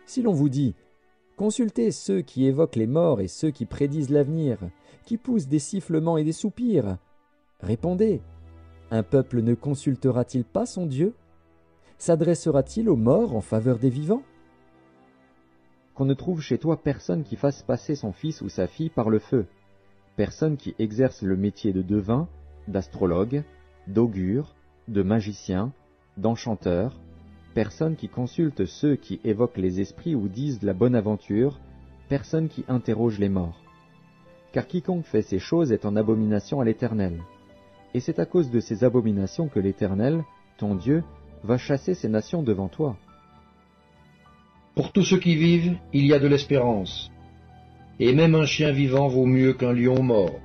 Si l'on vous dit « Consultez ceux qui évoquent les morts et ceux qui prédisent l'avenir, qui poussent des sifflements et des soupirs », répondez « Un peuple ne consultera-t-il pas son Dieu? S'adressera-t-il aux morts en faveur des vivants ?» Qu'on ne trouve chez toi personne qui fasse passer son fils ou sa fille par le feu, personne qui exerce le métier de devin, d'astrologue, d'augure, de magicien, d'enchanteur, personne qui consulte ceux qui évoquent les esprits ou disent la bonne aventure, personne qui interroge les morts. Car quiconque fait ces choses est en abomination à l'Éternel. Et c'est à cause de ces abominations que l'Éternel, ton Dieu, va chasser ces nations devant toi. Pour tous ceux qui vivent, il y a de l'espérance. Et même un chien vivant vaut mieux qu'un lion mort.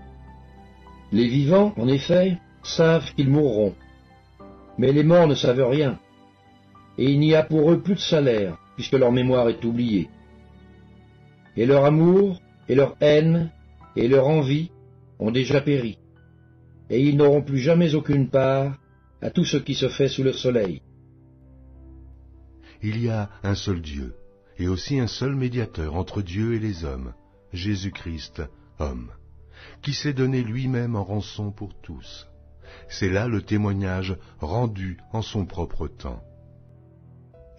Les vivants, en effet, savent qu'ils mourront. Mais les morts ne savent rien. Et il n'y a pour eux plus de salaire, puisque leur mémoire est oubliée. Et leur amour, et leur haine, et leur envie ont déjà péri. Et ils n'auront plus jamais aucune part à tout ce qui se fait sous le soleil. Il y a un seul Dieu, et aussi un seul médiateur entre Dieu et les hommes, Jésus-Christ, homme, qui s'est donné lui-même en rançon pour tous. C'est là le témoignage rendu en son propre temps.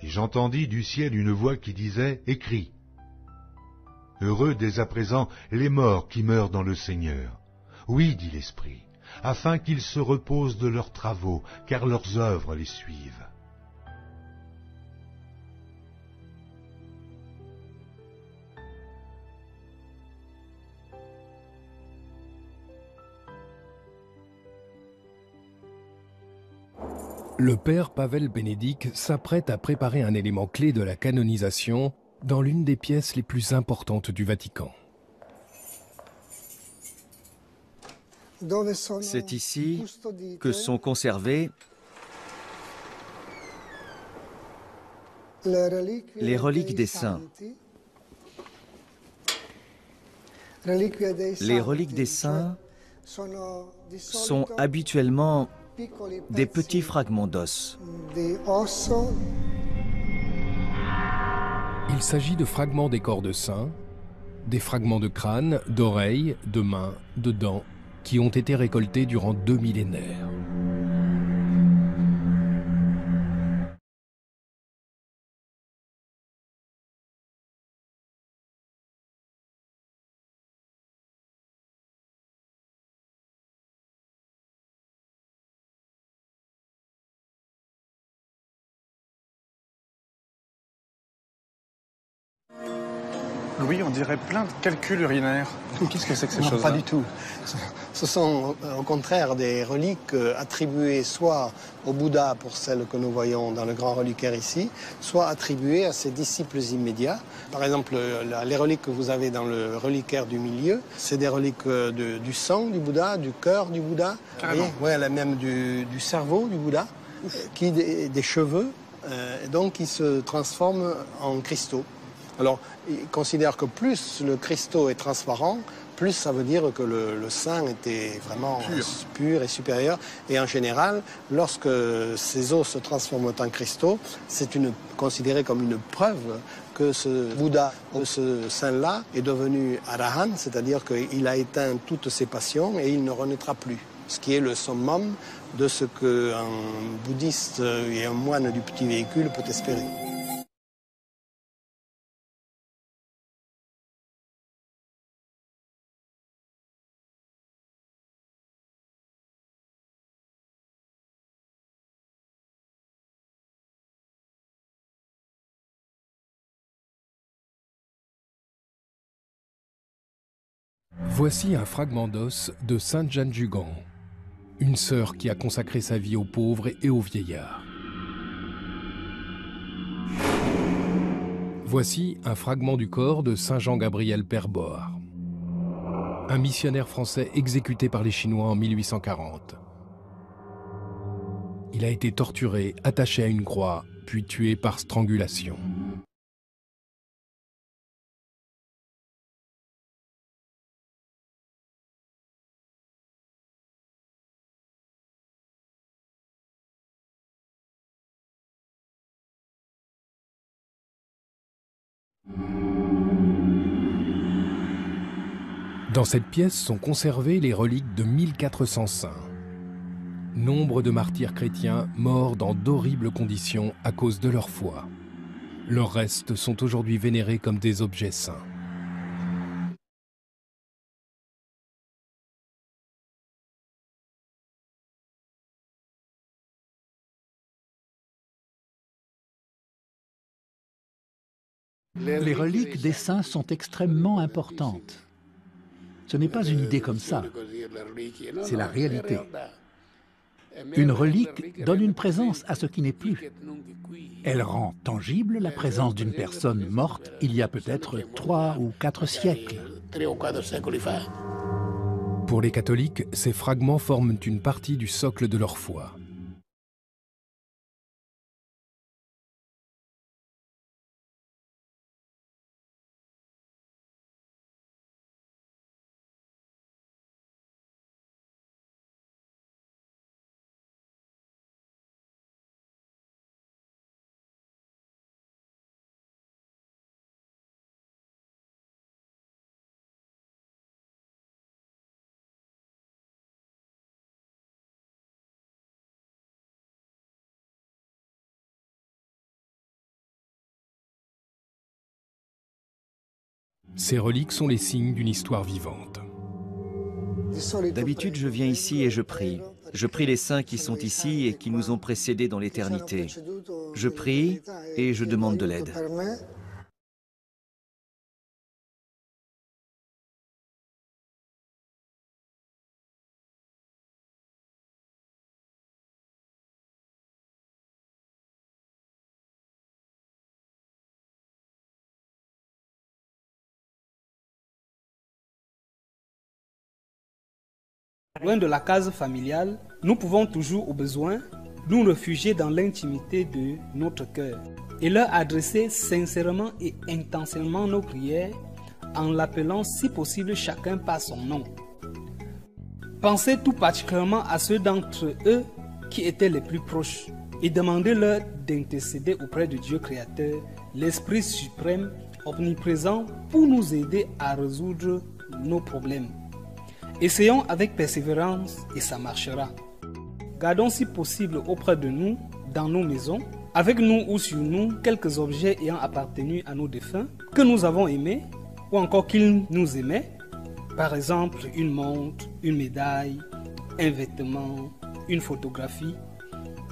Et j'entendis du ciel une voix qui disait, « Écris. Heureux dès à présent les morts qui meurent dans le Seigneur. Oui, dit l'Esprit, afin qu'ils se reposent de leurs travaux, car leurs œuvres les suivent. » Le père Pavel Bénédict s'apprête à préparer un élément clé de la canonisation dans l'une des pièces les plus importantes du Vatican. C'est ici que sont conservées les reliques des saints. Les reliques des saints sont habituellement des petits fragments d'os. Il s'agit de fragments des corps de saints, des fragments de crâne, d'oreilles, de mains, de dents, qui ont été récoltés durant 2 millénaires. Louis, on dirait plein de calculs urinaires. Qu'est-ce que c'est que ces choses-là? Pas du tout. Ce sont au contraire des reliques attribuées soit au Bouddha pour celles que nous voyons dans le grand reliquaire ici, soit attribuées à ses disciples immédiats. Par exemple, les reliques que vous avez dans le reliquaire du milieu, c'est des reliques du sang du Bouddha, du cœur du Bouddha, ouais, même du cerveau du Bouddha, des cheveux, donc qui se transforment en cristaux. Alors, il considère que plus le cristaux est transparent, plus ça veut dire que le sang était vraiment pur et supérieur. Et en général, lorsque ces os se transforment en cristaux, c'est considéré comme une preuve que ce Bouddha, ce saint-là, est devenu arahant, c'est-à-dire qu'il a éteint toutes ses passions et il ne renaîtra plus. Ce qui est le summum de ce qu'un bouddhiste et un moine du petit véhicule peut espérer. Voici un fragment d'os de Sainte Jeanne Jugan, une sœur qui a consacré sa vie aux pauvres et aux vieillards. Voici un fragment du corps de Saint Jean-Gabriel Père Board, un missionnaire français exécuté par les Chinois en 1840. Il a été torturé, attaché à une croix, puis tué par strangulation. Dans cette pièce sont conservées les reliques de 1400 saints. Nombre de martyrs chrétiens morts dans d'horribles conditions à cause de leur foi. Leurs restes sont aujourd'hui vénérés comme des objets saints. Les reliques des saints sont extrêmement importantes. Ce n'est pas une idée comme ça, c'est la réalité. Une relique donne une présence à ce qui n'est plus. Elle rend tangible la présence d'une personne morte il y a peut-être 3 ou 4 siècles. Pour les catholiques, ces fragments forment une partie du socle de leur foi. Ces reliques sont les signes d'une histoire vivante. D'habitude, je viens ici et je prie. Je prie les saints qui sont ici et qui nous ont précédés dans l'éternité. Je prie et je demande de l'aide. Loin de la case familiale, nous pouvons toujours, au besoin, nous réfugier dans l'intimité de notre cœur et leur adresser sincèrement et intensément nos prières en l'appelant si possible chacun par son nom. Pensez tout particulièrement à ceux d'entre eux qui étaient les plus proches et demandez-leur d'intercéder auprès de Dieu Créateur, l'Esprit suprême, omniprésent, pour nous aider à résoudre nos problèmes. Essayons avec persévérance et ça marchera. Gardons si possible auprès de nous, dans nos maisons, avec nous ou sur nous, quelques objets ayant appartenu à nos défunts, que nous avons aimés, ou encore qu'ils nous aimaient. Par exemple, une montre, une médaille, un vêtement, une photographie.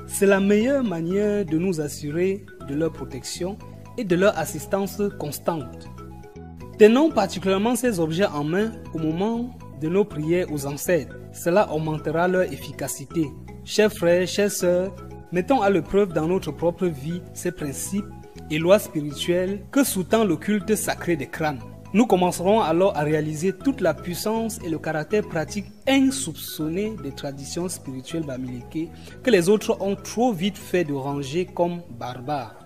C'est la meilleure manière de nous assurer de leur protection et de leur assistance constante. Tenons particulièrement ces objets en main au moment de nos prières aux ancêtres. Cela augmentera leur efficacité. Chers frères, chères sœurs, mettons à l'épreuve dans notre propre vie ces principes et lois spirituelles que sous-tend le culte sacré des crânes. Nous commencerons alors à réaliser toute la puissance et le caractère pratique insoupçonné des traditions spirituelles bamileke que les autres ont trop vite fait de ranger comme barbares.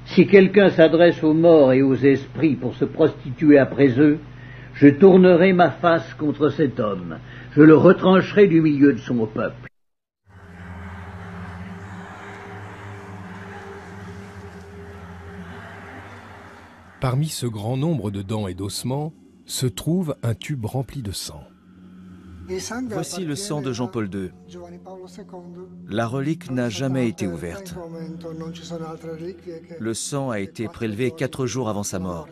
Si quelqu'un s'adresse aux morts et aux esprits pour se prostituer après eux, je tournerai ma face contre cet homme, je le retrancherai du milieu de son peuple. Parmi ce grand nombre de dents et d'ossements se trouve un tube rempli de sang. Voici le sang de Jean-Paul II. La relique n'a jamais été ouverte. Le sang a été prélevé 4 jours avant sa mort.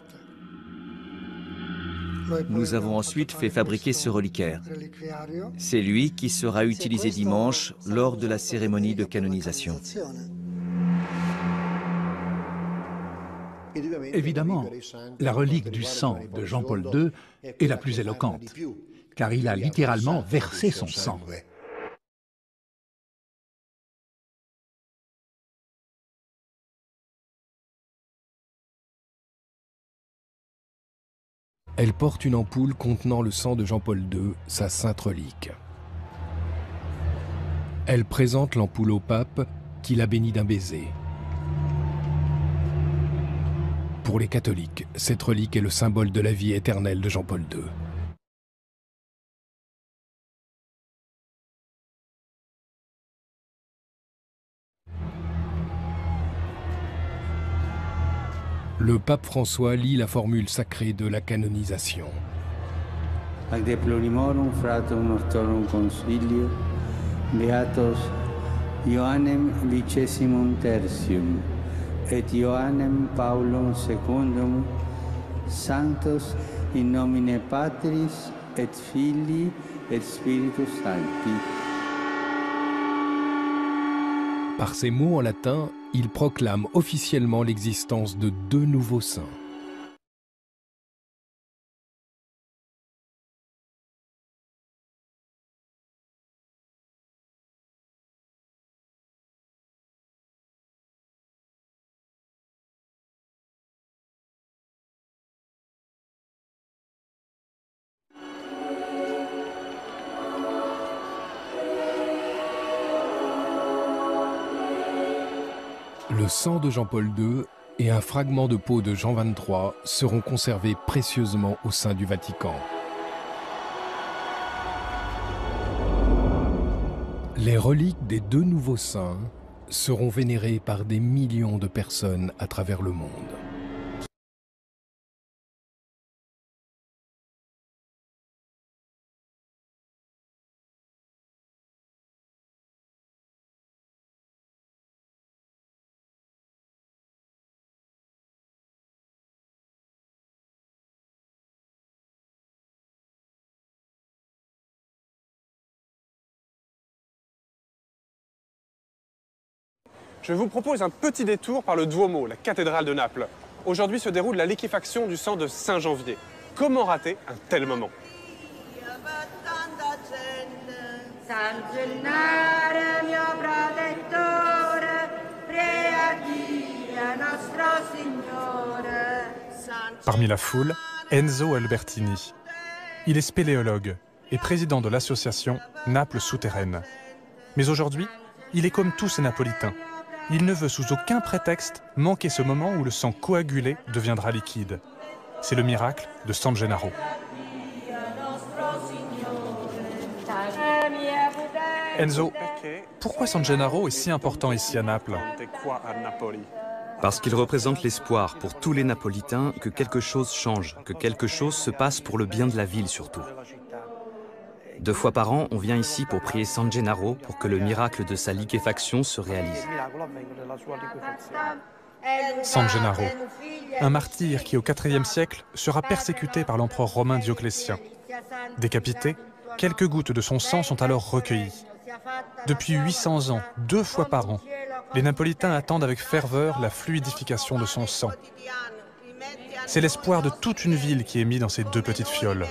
Nous avons ensuite fait fabriquer ce reliquaire. C'est lui qui sera utilisé dimanche lors de la cérémonie de canonisation. Évidemment, la relique du sang de Jean-Paul II est la plus éloquente, car il a littéralement versé son sang. Elle porte une ampoule contenant le sang de Jean-Paul II, sa sainte relique. Elle présente l'ampoule au pape, qui la bénit d'un baiser. Pour les catholiques, cette relique est le symbole de la vie éternelle de Jean-Paul II. Le pape François lit la formule sacrée de la canonisation. Ac deplorimorum fratum nostrorum consilio, beatos Ioannem vicesimum tertium, et Ioannem Paulum secundum, sanctos in nomine Patris et Filii et Spiritus Sancti. Par ces mots en latin, il proclame officiellement l'existence de 2 nouveaux saints. Le sang de Jean-Paul II et un fragment de peau de Jean XXIII seront conservés précieusement au sein du Vatican. Les reliques des 2 nouveaux saints seront vénérées par des millions de personnes à travers le monde. Je vous propose un petit détour par le Duomo, la cathédrale de Naples. Aujourd'hui se déroule la liquéfaction du sang de Saint-Janvier. Comment rater un tel moment? Parmi la foule, Enzo Albertini. Il est spéléologue et président de l'association Naples Souterraine. Mais aujourd'hui, il est comme tous ces Napolitains. Il ne veut sous aucun prétexte manquer ce moment où le sang coagulé deviendra liquide. C'est le miracle de San Gennaro. Enzo, pourquoi San Gennaro est si important ici à Naples? Parce qu'il représente l'espoir pour tous les Napolitains que quelque chose change, que quelque chose se passe pour le bien de la ville surtout. 2 fois par an, on vient ici pour prier San Gennaro pour que le miracle de sa liquéfaction se réalise. San Gennaro, un martyr qui au IVe siècle sera persécuté par l'empereur romain Dioclétien. Décapité, quelques gouttes de son sang sont alors recueillies. Depuis 800 ans, 2 fois par an, les Napolitains attendent avec ferveur la fluidification de son sang. C'est l'espoir de toute une ville qui est mis dans ces 2 petites fioles.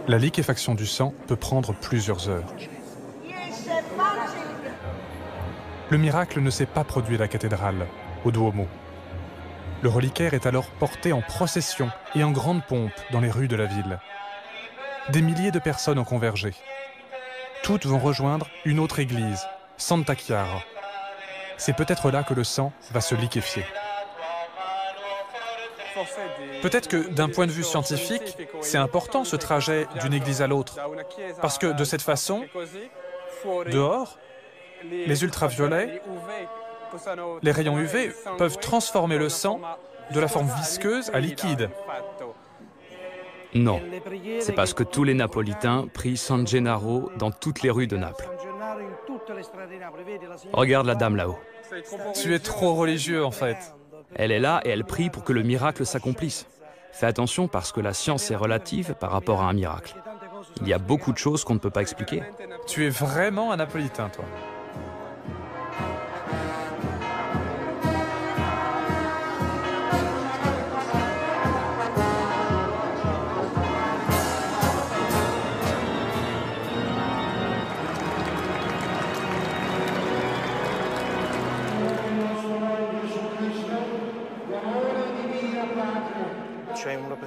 La liquéfaction du sang peut prendre plusieurs heures. Le miracle ne s'est pas produit à la cathédrale, au Duomo. Le reliquaire est alors porté en procession et en grande pompe dans les rues de la ville. Des milliers de personnes ont convergé. Toutes vont rejoindre une autre église, Santa Chiara. C'est peut-être là que le sang va se liquéfier. Peut-être que d'un point de vue scientifique, c'est important ce trajet d'une église à l'autre. Parce que de cette façon, dehors, les ultraviolets, les rayons UV peuvent transformer le sang de la forme visqueuse à liquide. Non, c'est parce que tous les Napolitains prient San Gennaro dans toutes les rues de Naples. Regarde la dame là-haut. Tu es trop religieux en fait. Elle est là et elle prie pour que le miracle s'accomplisse. Fais attention parce que la science est relative par rapport à un miracle. Il y a beaucoup de choses qu'on ne peut pas expliquer. Tu es vraiment un Napolitain, toi.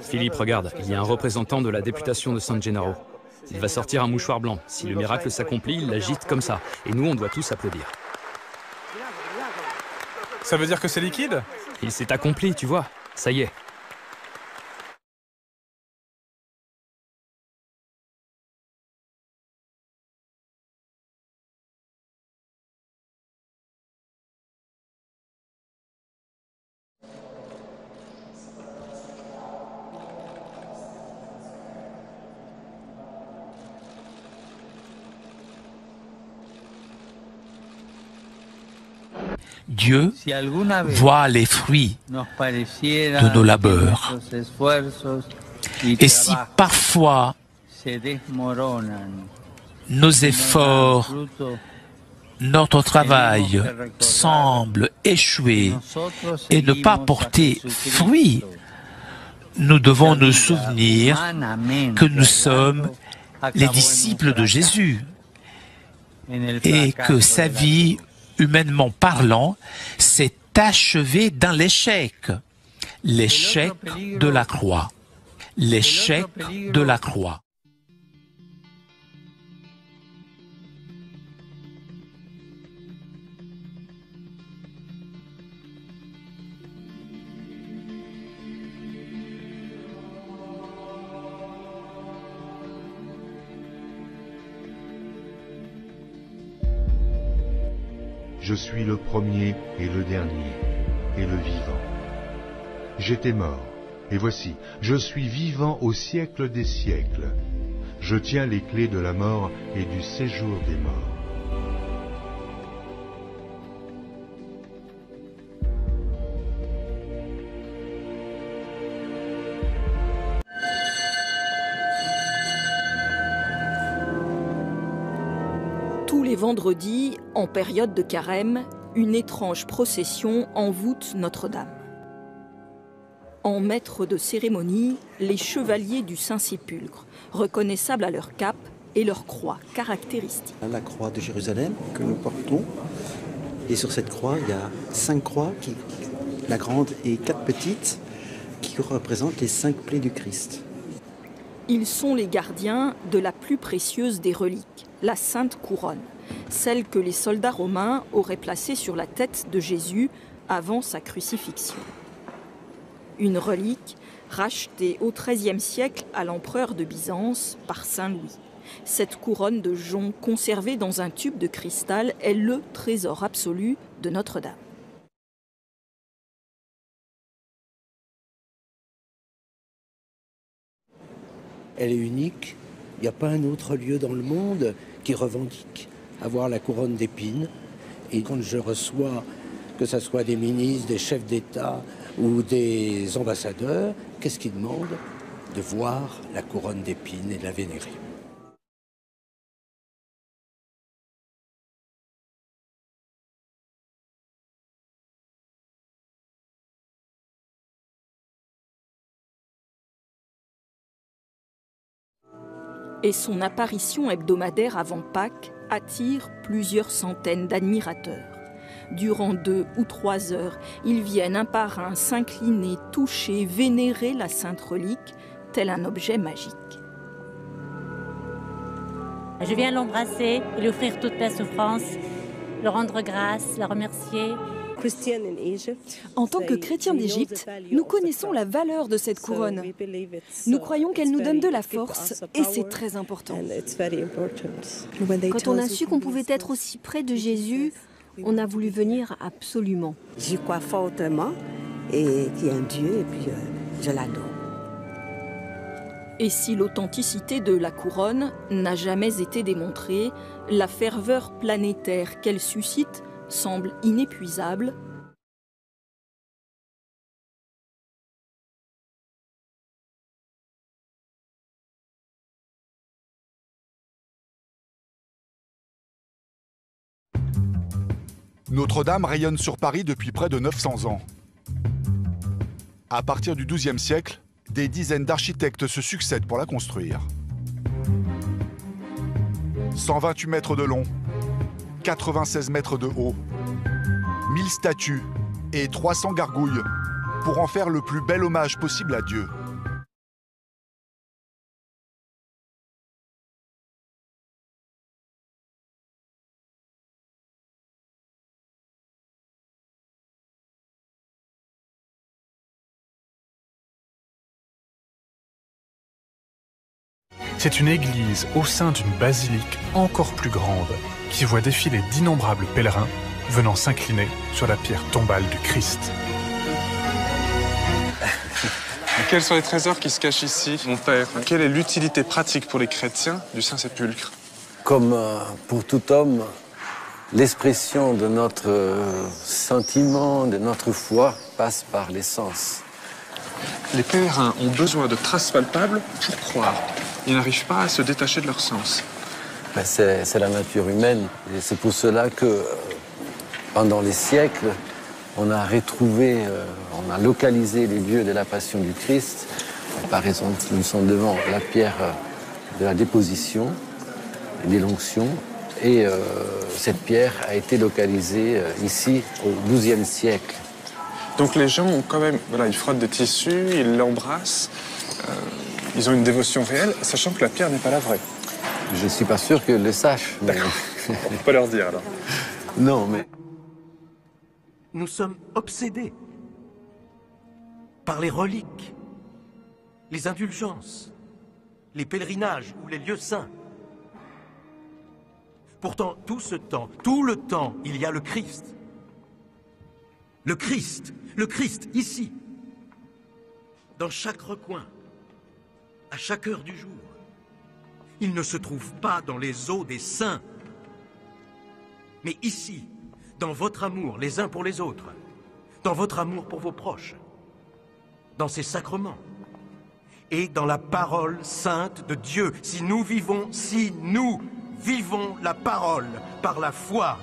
Philippe, regarde, il y a un représentant de la députation de San Gennaro. Il va sortir un mouchoir blanc. Si le miracle s'accomplit, il l'agite comme ça. Et nous, on doit tous applaudir. Ça veut dire que c'est liquide? Il s'est accompli, tu vois. Ça y est. Dieu voit les fruits de nos labeurs. Et si parfois nos efforts, notre travail semble échouer et ne pas porter fruit, nous devons nous souvenir que nous sommes les disciples de Jésus et que sa vie, humainement parlant, s'est achevée dans l'échec. L'échec de la croix. L'échec de la croix. Je suis le premier et le dernier, et le vivant. J'étais mort, et voici, je suis vivant au siècle des siècles. Je tiens les clés de la mort et du séjour des morts. Tous les vendredis, en période de carême, une étrange procession envoûte Notre-Dame. En maître de cérémonie, les chevaliers du Saint-Sépulcre, reconnaissables à leur cape et leur croix caractéristique. La croix de Jérusalem que nous portons, et sur cette croix, il y a 5 croix, la grande et 4 petites, qui représentent les 5 plaies du Christ. Ils sont les gardiens de la plus précieuse des reliques, la Sainte Couronne, celle que les soldats romains auraient placée sur la tête de Jésus avant sa crucifixion. Une relique rachetée au XIIIe siècle à l'empereur de Byzance par Saint Louis. Cette couronne de jonc conservée dans un tube de cristal est le trésor absolu de Notre-Dame. Elle est unique. Il n'y a pas un autre lieu dans le monde qui revendique avoir la couronne d'épines. Et quand je reçois, que ce soit des ministres, des chefs d'État ou des ambassadeurs, qu'est-ce qu'ils demandent? De voir la couronne d'épines et de la vénérer. Et son apparition hebdomadaire avant Pâques attire plusieurs centaines d'admirateurs. Durant 2 ou 3 heures, ils viennent un par un s'incliner, toucher, vénérer la sainte relique, tel un objet magique. Je viens l'embrasser, lui offrir toute ma souffrance, le rendre grâce, la remercier. En tant que chrétiens d'Égypte, nous connaissons la valeur de cette couronne. Nous croyons qu'elle nous donne de la force et c'est très important. Quand on a su qu'on pouvait être aussi près de Jésus, on a voulu venir absolument. J'y crois fortement et qu'il y a un Dieu et puis je l'adore. Et si l'authenticité de la couronne n'a jamais été démontrée, la ferveur planétaire qu'elle suscite semble inépuisable. Notre-Dame rayonne sur Paris depuis près de 900 ans. À partir du XIIe siècle, des dizaines d'architectes se succèdent pour la construire. 128 mètres de long, 96 mètres de haut, 1000 statues et 300 gargouilles pour en faire le plus bel hommage possible à Dieu. C'est une église au sein d'une basilique encore plus grande qui voit défiler d'innombrables pèlerins venant s'incliner sur la pierre tombale du Christ. Quels sont les trésors qui se cachent ici, mon père? Quelle est l'utilité pratique pour les chrétiens du Saint-Sépulcre? Comme pour tout homme, l'expression de notre sentiment, de notre foi, passe par les sens. Les pèlerins ont besoin de traces palpables pour croire. Ils n'arrivent pas à se détacher de leur sens. Ben c'est la nature humaine. Et c'est pour cela que, pendant les siècles, on a retrouvé, on a localisé les lieux de la passion du Christ. Par exemple, nous sommes devant la pierre de la déposition, de l'onction. Et cette pierre a été localisée ici au XIIe siècle. Donc les gens ont quand même, voilà, ils frottent des tissus, ils l'embrassent, ils ont une dévotion réelle, sachant que la pierre n'est pas la vraie. Je ne suis pas sûr qu'ils le sachent. Mais... D'accord, on ne peut pas leur dire alors. Non, mais... Nous sommes obsédés par les reliques, les indulgences, les pèlerinages ou les lieux saints. Pourtant, tout le temps, il y a le Christ. Le Christ, ici, dans chaque recoin, à chaque heure du jour. Il ne se trouve pas dans les eaux des saints, mais ici, dans votre amour les uns pour les autres, dans votre amour pour vos proches, dans ces sacrements et dans la parole sainte de Dieu. Si nous vivons la parole par la foi.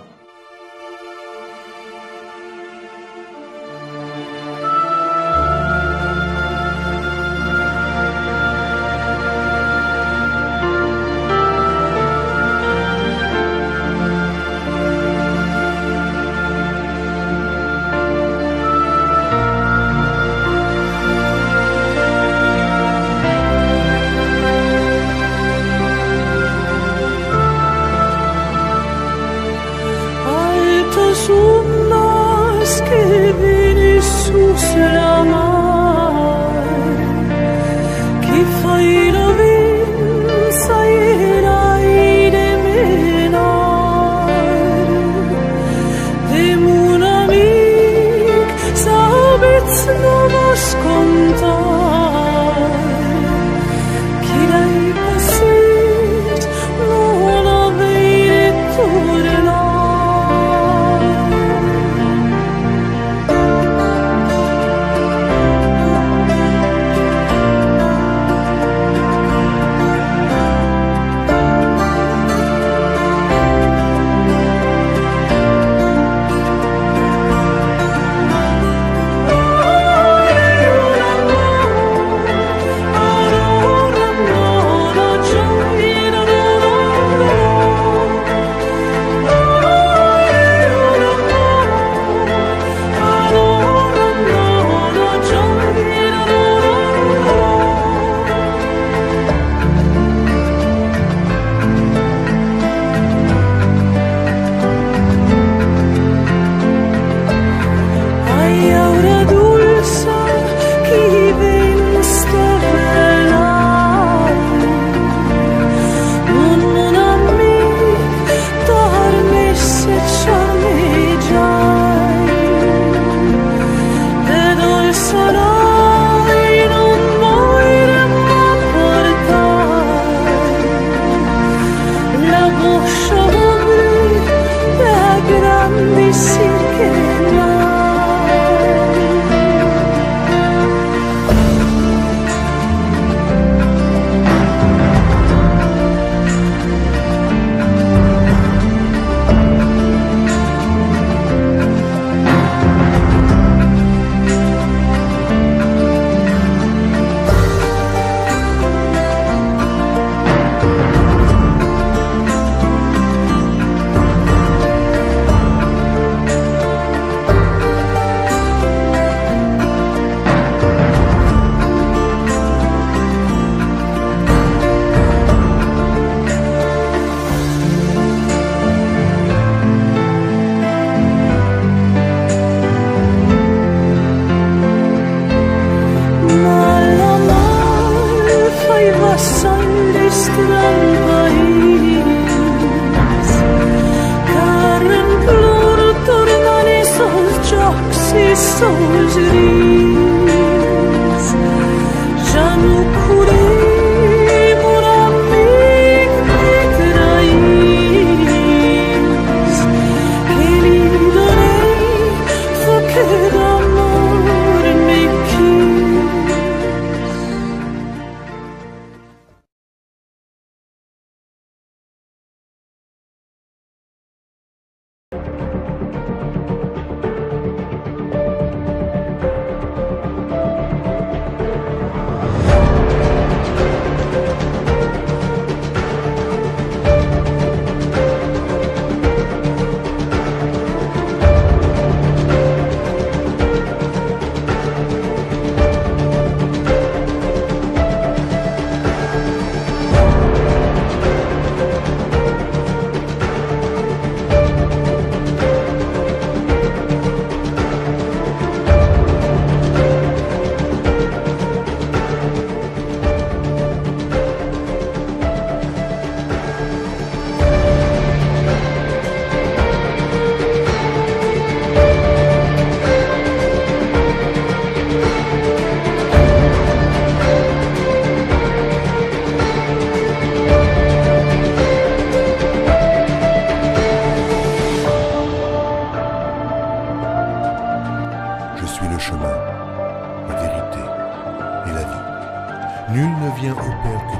suis le chemin, la vérité et la vie. Nul ne vient au Père que